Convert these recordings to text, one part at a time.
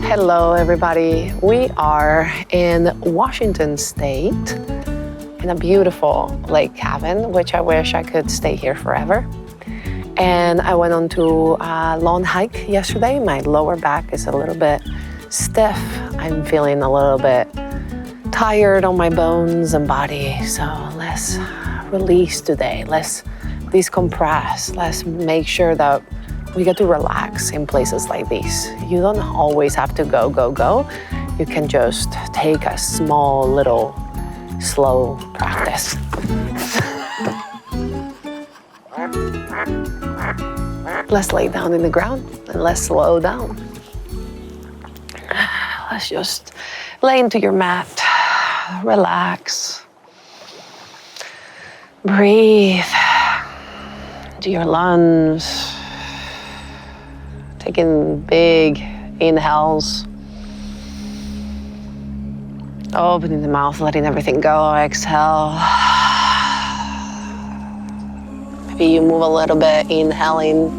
Hello everybody, we are in Washington State in a beautiful lake cabin, which I wish I could stay here forever. And I went on to a long hike yesterday. My lower back is a little bit stiff. I'm feeling a little bit tired on my bones and body. So let's release today. Let's decompress. Let's make sure that we get to relax in places like these. You don't always have to go, go, go. You can just take a small, little, slow practice. Let's lay down in the ground and let's slow down. Let's just lay into your mat, relax. Breathe into your lungs. Taking big inhales. Opening the mouth, letting everything go. Exhale. Maybe you move a little bit, inhaling.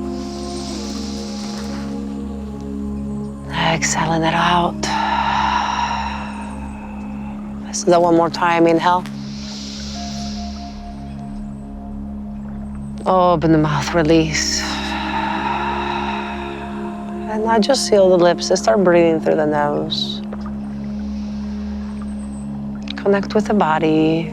Exhaling it out. Let's do that one more time. Inhale. Open the mouth, release. And now just seal the lips and start breathing through the nose. Connect with the body.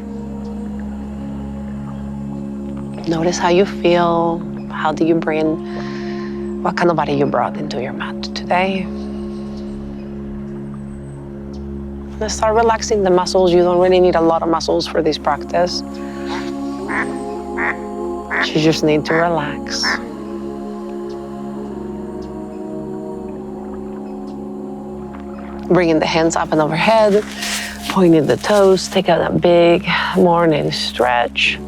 Notice how you feel. How do you bring, what kind of body you brought into your mat today? Let's start relaxing the muscles. You don't really need a lot of muscles for this practice. You just need to relax. Bringing the hands up and overhead, pointing the toes, take out a big morning stretch.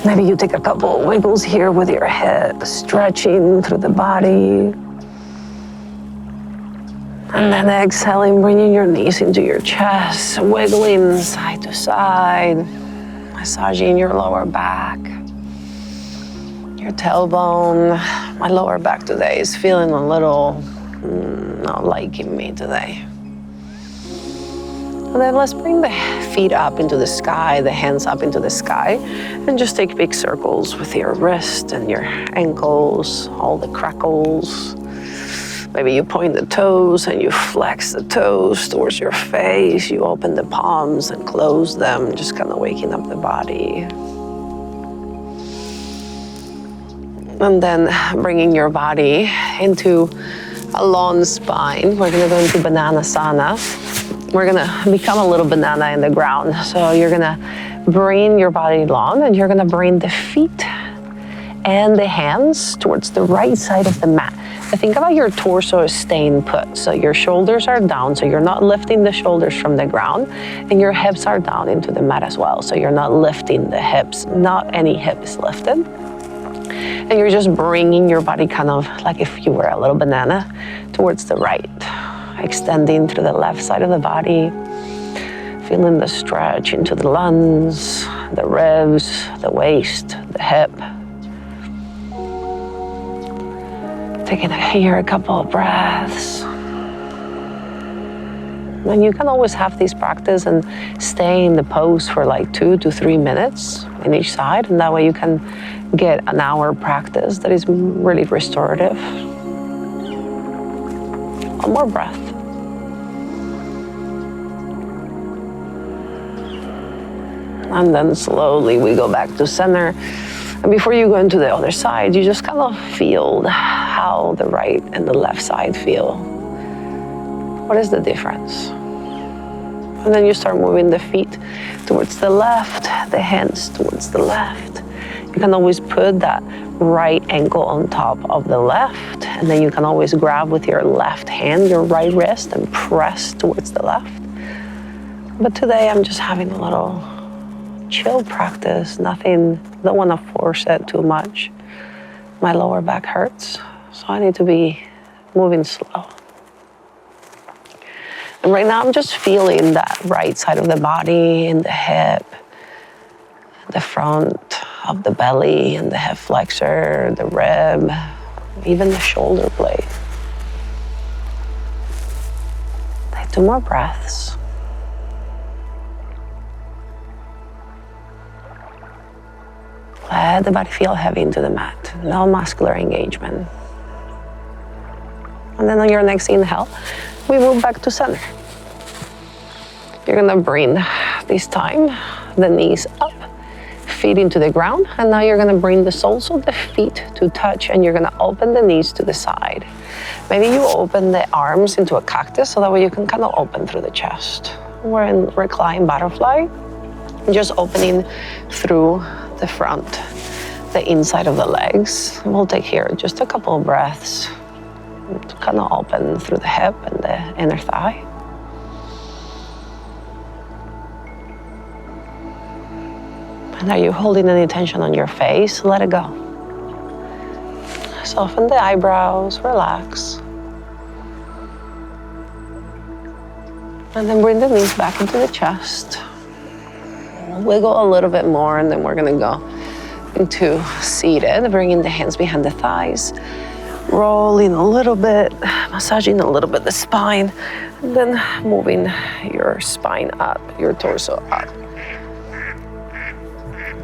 Maybe you take a couple wiggles here with your head, stretching through the body. And then exhaling, bringing your knees into your chest, wiggling side to side, massaging your lower back, your tailbone. My lower back today is feeling a little not liking me today. And then let's bring the feet up into the sky, the hands up into the sky, and just take big circles with your wrist and your ankles, all the crackles. Maybe you point the toes and you flex the toes towards your face. You open the palms and close them, just kind of waking up the body. And then bringing your body into a long spine. We're gonna go into Bananasana. We're gonna become a little banana in the ground. So you're gonna bring your body long and you're gonna bring the feet and the hands towards the right side of the mat. And think about your torso as staying put. So your shoulders are down, so you're not lifting the shoulders from the ground, and your hips are down into the mat as well. So you're not lifting the hips, not any hip is lifted. And you're just bringing your body kind of like if you were a little banana towards the right, extending through the left side of the body, feeling the stretch into the lungs, the ribs, the waist, the hip. Taking here a couple of breaths. And you can always have this practice and stay in the pose for like 2 to 3 minutes in each side, and that way you can get an hour practice that is really restorative. One more breath. And then slowly we go back to center. And before you go into the other side, you just kind of feel how the right and the left side feel. What is the difference? And then you start moving the feet towards the left, the hands towards the left. You can always put that right ankle on top of the left, and then you can always grab with your left hand, your right wrist, and press towards the left. But today I'm just having a little chill practice, nothing, don't want to force it too much. My lower back hurts, so I need to be moving slow. And right now I'm just feeling that right side of the body, in the hip, the front of the belly and the hip flexor, the rib, even the shoulder blade. Take 2 more breaths. Let the body feel heavy into the mat, no muscular engagement. And then on your next inhale, we move back to center. You're gonna bring, this time, the knees up, feet into the ground, and now you're gonna bring the soles of the feet to touch, and you're gonna open the knees to the side. Maybe you open the arms into a cactus, so that way you can kind of open through the chest. We're in reclined butterfly, just opening through the front, the inside of the legs. We'll take here just a couple of breaths to kind of open through the hip and the inner thigh. And are you holding any tension on your face? Let it go. Soften the eyebrows, relax. And then bring the knees back into the chest. Wiggle a little bit more, and then we're gonna go into seated, bringing the hands behind the thighs, rolling a little bit, massaging a little bit the spine, and then moving your spine up, your torso up.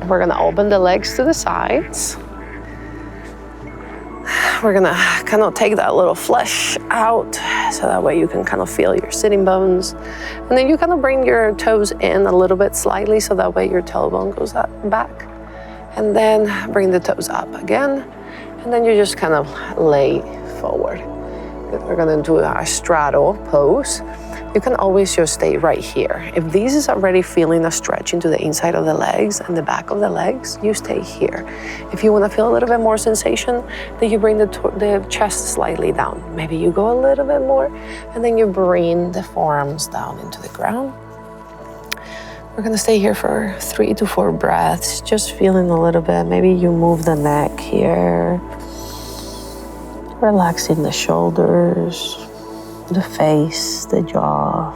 We're gonna open the legs to the sides. We're gonna kind of take that little flesh out, so that way you can kind of feel your sitting bones. And then you kind of bring your toes in a little bit slightly, so that way your tailbone goes up, back. And then bring the toes up again. And then you just kind of lay forward. We're gonna do a straddle pose. You can always just stay right here. If this is already feeling a stretch into the inside of the legs and the back of the legs, you stay here. If you wanna feel a little bit more sensation, then you bring the chest slightly down. Maybe you go a little bit more, and then you bring the forearms down into the ground. We're gonna stay here for 3 to 4 breaths, just feeling a little bit. Maybe you move the neck here, relaxing the shoulders, the face, the jaw.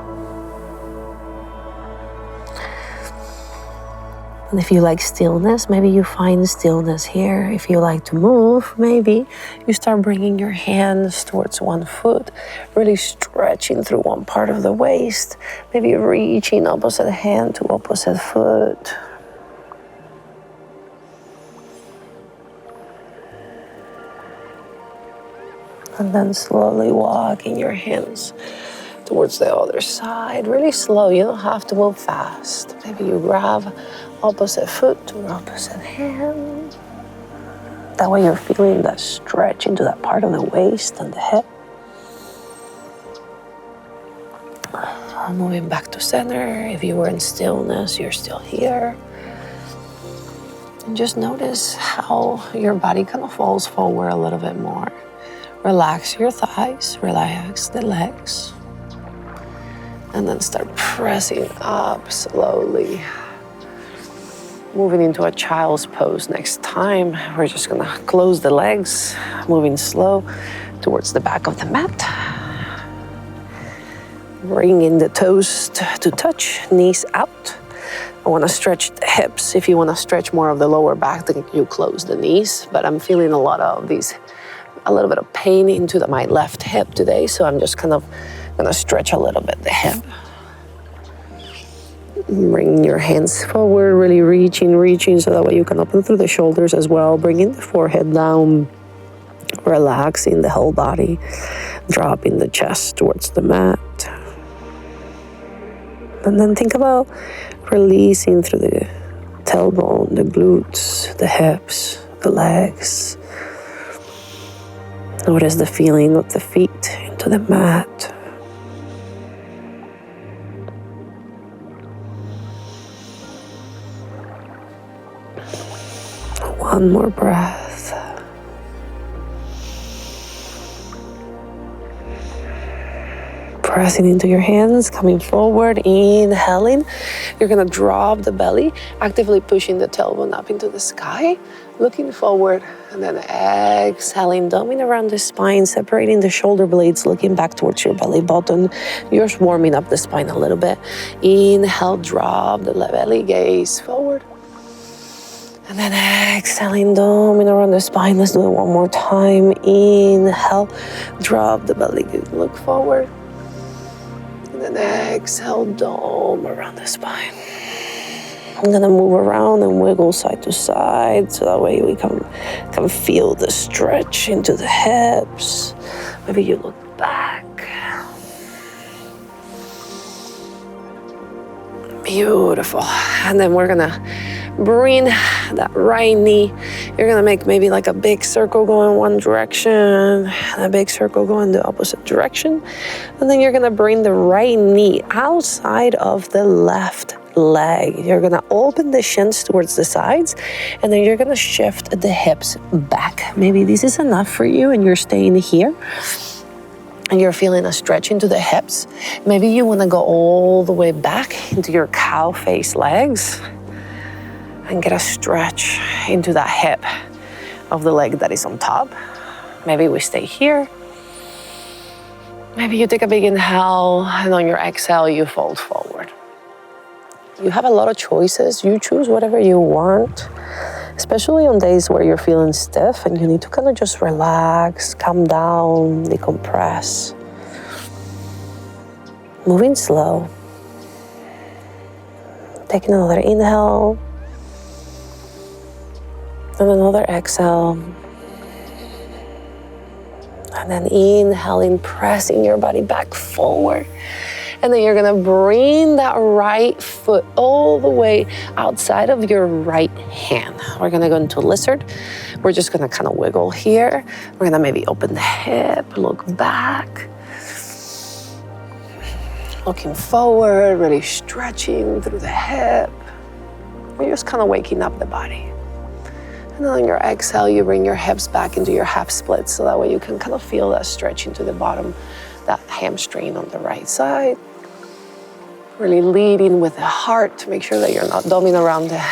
And if you like stillness, maybe you find stillness here. If you like to move, maybe you start bringing your hands towards one foot, really stretching through one part of the waist, maybe reaching opposite hand to opposite foot. And then slowly walking your hands towards the other side, really slow. You don't have to move fast. Maybe you grab opposite foot to opposite hand. That way you're feeling that stretch into that part of the waist and the hip. Moving back to center. If you were in stillness, you're still here. And just notice how your body kind of falls forward a little bit more. Relax your thighs, relax the legs. And then start pressing up slowly. Moving into a child's pose next time. We're just gonna close the legs, moving slow towards the back of the mat. Bringing the toes to touch, knees out. I wanna stretch the hips. If you wanna stretch more of the lower back, then you close the knees. But I'm feeling a lot of a little bit of pain into my left hip today, so I'm just kind of gonna stretch a little bit the hip. Bring your hands forward, really reaching, so that way you can open through the shoulders as well. Bringing the forehead down, relaxing the whole body, dropping the chest towards the mat. And then think about releasing through the tailbone, the glutes, the hips, the legs. Notice the feeling of the feet into the mat. One more breath. Pressing into your hands, coming forward, inhaling. You're gonna drop the belly, actively pushing the tailbone up into the sky, looking forward, and then exhaling, doming around the spine, separating the shoulder blades, looking back towards your belly button. You're just warming up the spine a little bit. Inhale, drop the belly, gaze forward. And then exhaling, doming around the spine. Let's do it one more time. Inhale, drop the belly, look forward. And then exhale, dome around the spine. I'm gonna move around and wiggle side to side so that way we can feel the stretch into the hips. Maybe you look back. Beautiful. And then we're gonna bring that right knee. You're gonna make maybe like a big circle going one direction and a big circle going the opposite direction. And then you're gonna bring the right knee outside of the left leg. You're gonna open the shins towards the sides, and then you're gonna shift the hips back. Maybe this is enough for you and you're staying here and you're feeling a stretch into the hips. Maybe you wanna go all the way back into your cow face legs and get a stretch into that hip of the leg that is on top. Maybe we stay here. Maybe you take a big inhale, and on your exhale, you fold forward. You have a lot of choices. You choose whatever you want, especially on days where you're feeling stiff and you need to kind of just relax, calm down, decompress. Moving slow. Taking another inhale and another exhale. And then inhaling, pressing your body back forward. And then you're gonna bring that right foot all the way outside of your right hand. We're gonna go into lizard. We're just gonna kind of wiggle here. We're gonna maybe open the hip, look back. Looking forward, really stretching through the hip. We're just kind of waking up the body. And then on your exhale, you bring your hips back into your half splits so that way you can kind of feel that stretch into the bottom, that hamstring on the right side. Really leading with the heart to make sure that you're not doming around the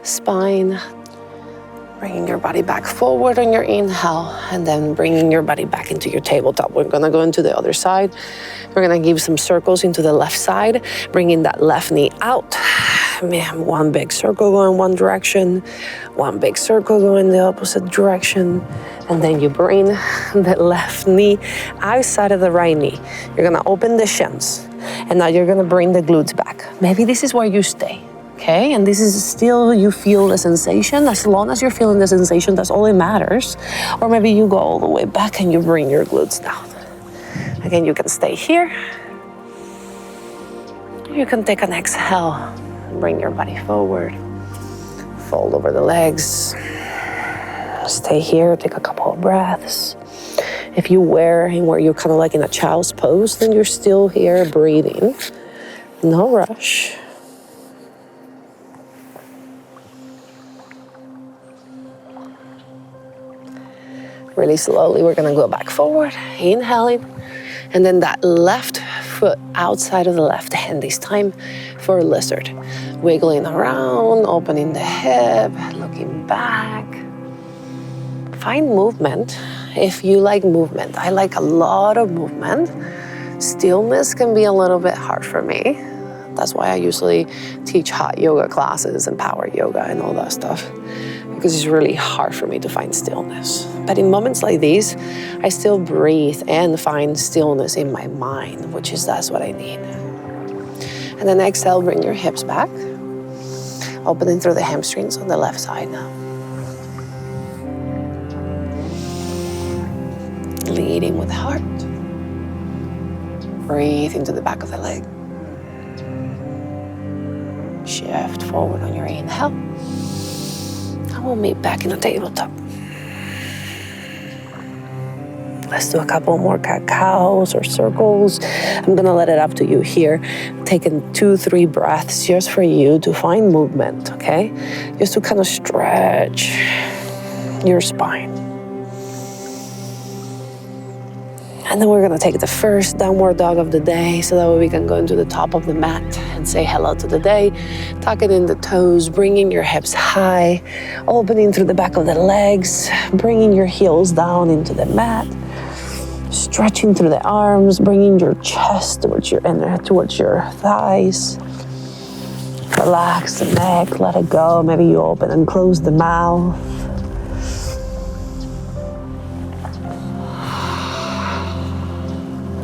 spine. Bringing your body back forward on your inhale and then bringing your body back into your tabletop. We're gonna go into the other side. We're gonna give some circles into the left side, bringing that left knee out. One big circle going one direction, one big circle going the opposite direction, and then you bring the left knee outside of the right knee. You're gonna open the shins, and now you're gonna bring the glutes back. Maybe this is where you stay, okay? And this is still, you feel the sensation. As long as you're feeling the sensation, that's all that matters. Or maybe you go all the way back and you bring your glutes down. Again, you can stay here. You can take an exhale. Bring your body forward, fold over the legs, stay here, take a couple of breaths. If you where you're kind of like in a child's pose, then you're still here breathing, no rush. Really slowly, we're gonna go back forward, inhaling, and then that left foot outside of the left hand, this time for lizard. Wiggling around, opening the hip, looking back. Find movement if you like movement. I like a lot of movement. Stillness can be a little bit hard for me. That's why I usually teach hot yoga classes and power yoga and all that stuff, because it's really hard for me to find stillness. But in moments like these, I still breathe and find stillness in my mind, that's what I need. And then exhale, bring your hips back, opening through the hamstrings on the left side now. Leading with the heart. Breathe into the back of the leg. Shift forward on your inhale. And we'll meet back in the tabletop. Let's do a couple more cat-cows or circles. I'm gonna let it up to you here. Taking 2-3 breaths just for you to find movement, okay? Just to kind of stretch your spine. And then we're gonna take the first downward dog of the day so that way we can go into the top of the mat and say hello to the day. Tucking in the toes, bringing your hips high, opening through the back of the legs, bringing your heels down into the mat, stretching through the arms, bringing your chest towards your thighs. Relax the neck, let it go. Maybe you open and close the mouth.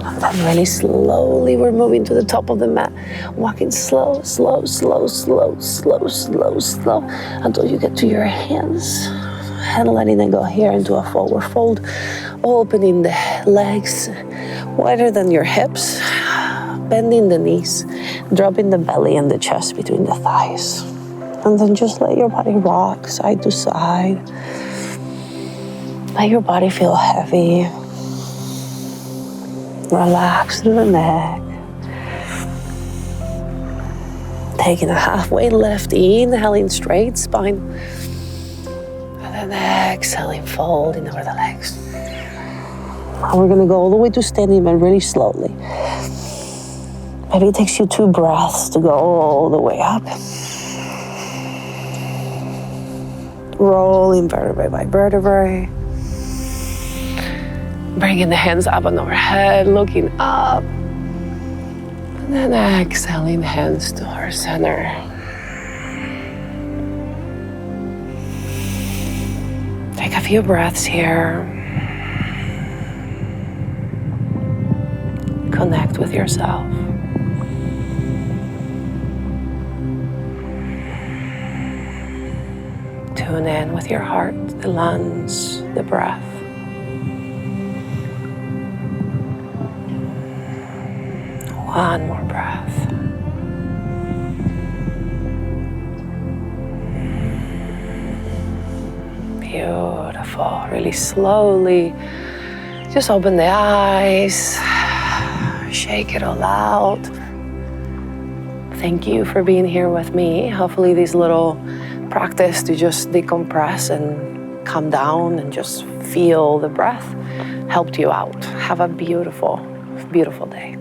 And then really slowly, we're moving to the top of the mat. Walking slow, slow, slow, slow, slow, slow, slow, until you get to your hands. And letting it go here into a forward fold. Opening the legs wider than your hips. Bending the knees, dropping the belly and the chest between the thighs. And then just let your body rock side to side. Let your body feel heavy. Relax through the neck. Taking a halfway lift, inhaling straight spine. And then exhaling, folding over the legs. And we're gonna go all the way to standing, but really slowly. Maybe it takes you 2 breaths to go all the way up. Rolling vertebrae by vertebrae. Bringing the hands up and overhead, looking up. And then exhaling, hands to our center. Take a few breaths here. Connect with yourself. Tune in with your heart, the lungs, the breath. One more breath. Beautiful. Really slowly, just open the eyes. Shake it all out. Thank you for being here with me. Hopefully these little practice to just decompress and calm down and just feel the breath helped you out. Have a beautiful, beautiful day.